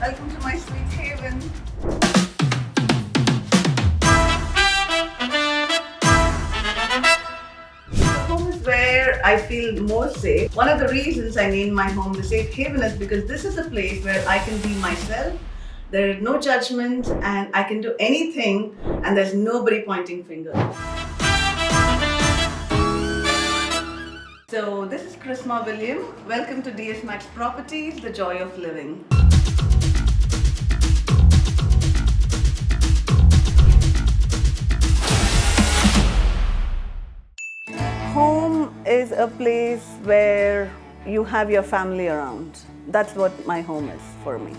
Welcome to my sweet haven. Home is where I feel more safe. One of the reasons I named my home the Safe Haven is because this is a place where I can be myself. There is no judgment and I can do anything and there's nobody pointing fingers. So this is Chrisma William. Welcome to DS Max Properties, the joy of living. Home is a place where you have your family around. That's what my home is for me.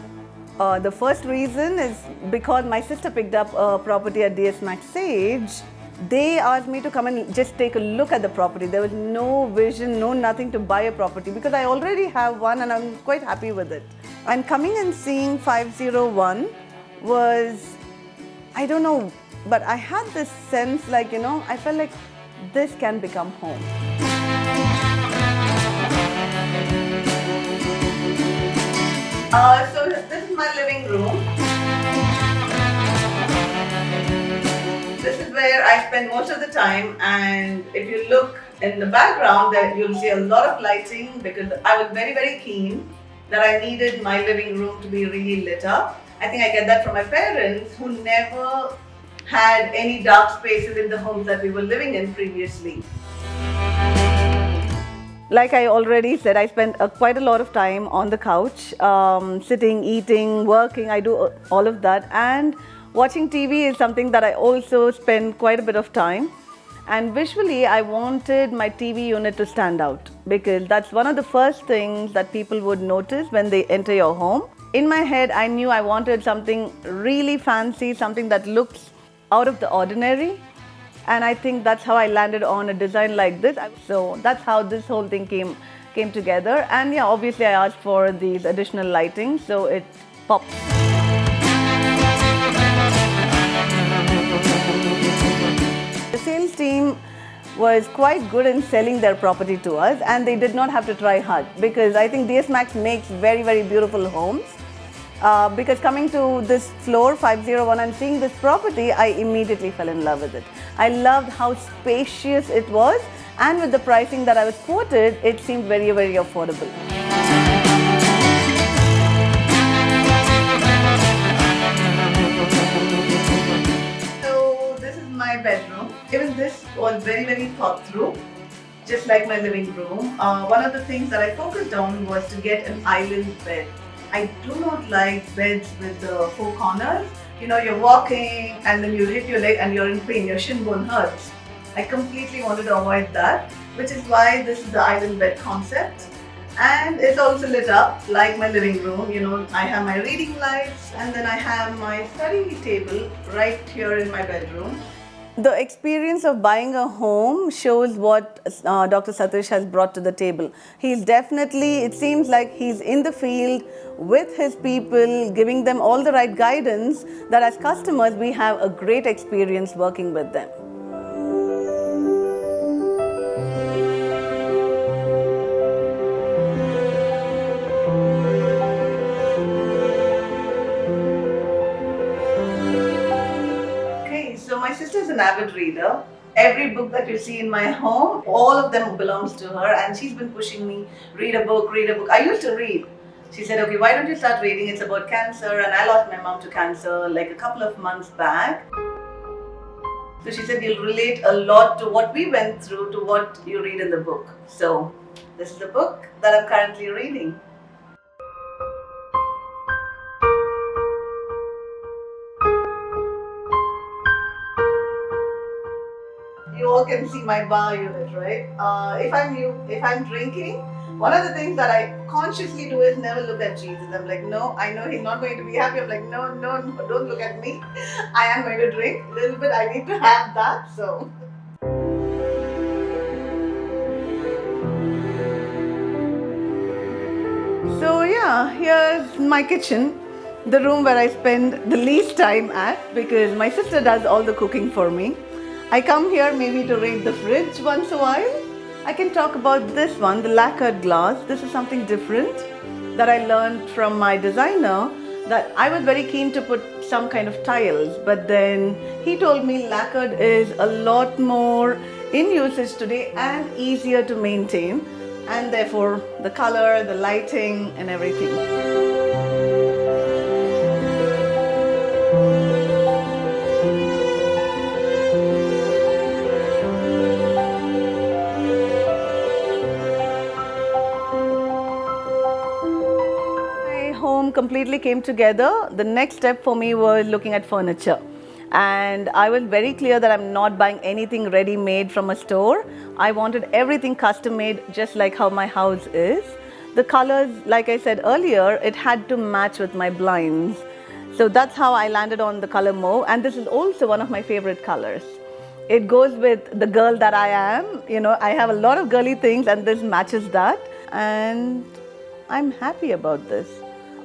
The first reason is because my sister picked up a property at DS Max Sage. They asked me to come and just take a look at the property. There was no vision, no nothing to buy a property because I already have one and I'm quite happy with it. And coming and seeing 501 was, I don't know, but I had this sense like, I felt like this can become home. So this is my living room. This is where I spend most of the time, and if you look in the background, there you'll see a lot of lighting because I was very, very keen that I needed my living room to be really lit up. I think I get that from my parents who never had any dark spaces in the homes that we were living in previously. Like I already said, I spend quite a lot of time on the couch, sitting, eating, working. I do all of that, and watching TV is something that I also spend quite a bit of time. And visually, I wanted my TV unit to stand out because that's one of the first things that people would notice when they enter your home. In my head, I knew I wanted something really fancy, something that looks out of the ordinary. And I think that's how I landed on a design like this. So that's how this whole thing came together. And yeah, obviously I asked for these additional lighting, so it pops. The sales team was quite good in selling their property to us, and they did not have to try hard because I think DS Max makes very, very beautiful homes. Because coming to this floor 501 and seeing this property, I immediately fell in love with it. I loved how spacious it was, and with the pricing that I was quoted, it seemed very, very affordable. So this is my bedroom. Even this was very, very thought through, just like my living room. One of the things that I focused on was to get an island bed. I do not like beds with the four corners. You're walking and then you hit your leg and you're in pain, your shin bone hurts. I completely wanted to avoid that, which is why this is the island bed concept. And it's also lit up like my living room. I have my reading lights and then I have my study table right here in my bedroom. The experience of buying a home shows what Dr. Satish has brought to the table. He's definitely, it seems like he's in the field with his people, giving them all the right guidance, that as customers we have a great experience working with them. So my sister is an avid reader. Every book that you see in my home, all of them belongs to her, and she's been pushing me, read a book, read a book. I used to read. She said, okay, why don't you start reading? It's about cancer, and I lost my mom to cancer like a couple of months back. So she said, you'll relate a lot to what we went through to what you read in the book. So this is the book that I'm currently reading. You all can see my bar unit, right? If I'm drinking, one of the things that I consciously do is never look at Jesus. I'm like, no, I know he's not going to be happy. I'm like, no, don't look at me. I am going to drink a little bit. I need to have that. So yeah, here's my kitchen. The room where I spend the least time at because my sister does all the cooking for me. I come here maybe to raid the fridge once a while. I can talk about this one, the lacquered glass. This is something different that I learned from my designer that I was very keen to put some kind of tiles, but then he told me lacquered is a lot more in usage today and easier to maintain, and therefore the color, the lighting and everything. Home completely came together. The next step for me was looking at furniture, and I was very clear that I'm not buying anything ready-made from a store. I wanted everything custom made, just like how my house is. The colors, like I said earlier, it had to match with my blinds. So that's how I landed on the color mauve, and this is also one of my favorite colors. It goes with the girl that I am. You know, I have a lot of girly things and this matches that, and I'm happy about this.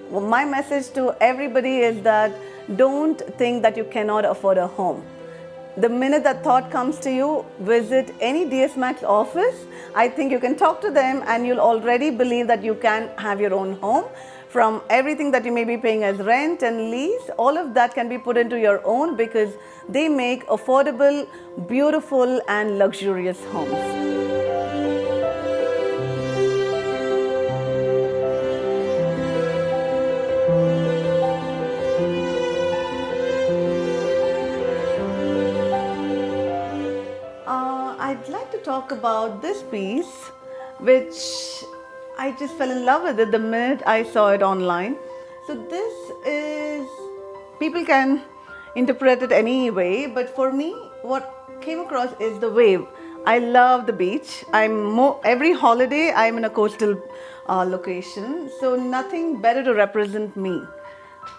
Well, my message to everybody is that don't think that you cannot afford a home. The minute that thought comes to you, visit any DS Max office. I think you can talk to them and you'll already believe that you can have your own home. From everything that you may be paying as rent and lease, all of that can be put into your own, because they make affordable, beautiful and luxurious homes. I'd like to talk about this piece, which I just fell in love with it the minute I saw it online. So this is, people can interpret it any way, but for me, what came across is the wave. I love the beach. Every holiday I'm in a coastal location, so nothing better to represent me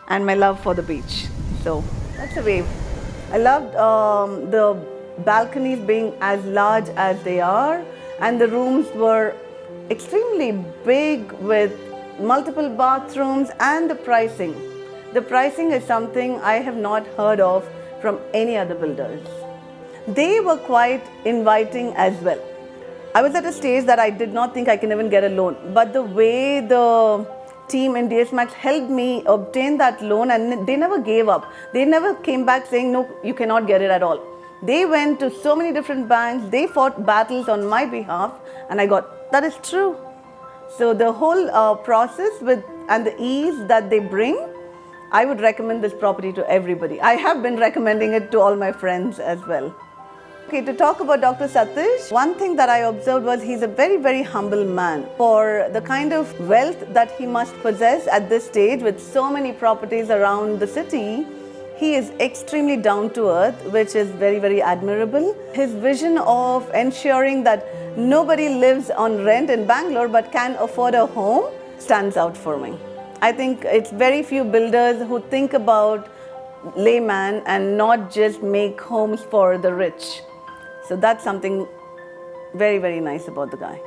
and my love for the beach. So that's a wave. I loved the balconies being as large as they are, and the rooms were extremely big with multiple bathrooms, and the pricing. The pricing is something I have not heard of from any other builders. They were quite inviting as well. I was at a stage that I did not think I can even get a loan, but the way the team in DS Max helped me obtain that loan, and they never gave up. They never came back saying, no, you cannot get it at all. They went to so many different banks, they fought battles on my behalf, and I got, that is true. So the whole process and the ease that they bring, I would recommend this property to everybody. I have been recommending it to all my friends as well. Okay, to talk about Dr. Satish, one thing that I observed was he's a very, very humble man. For the kind of wealth that he must possess at this stage with so many properties around the city, he is extremely down to earth, which is very, very admirable. His vision of ensuring that nobody lives on rent in Bangalore but can afford a home stands out for me. I think it's very few builders who think about layman and not just make homes for the rich. So that's something very, very nice about the guy.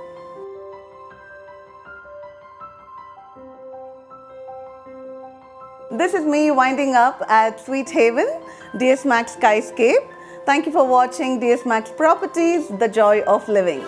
This is me winding up at Sweet Haven, DS Max Skyscape. Thank you for watching DS Max Properties, the joy of living.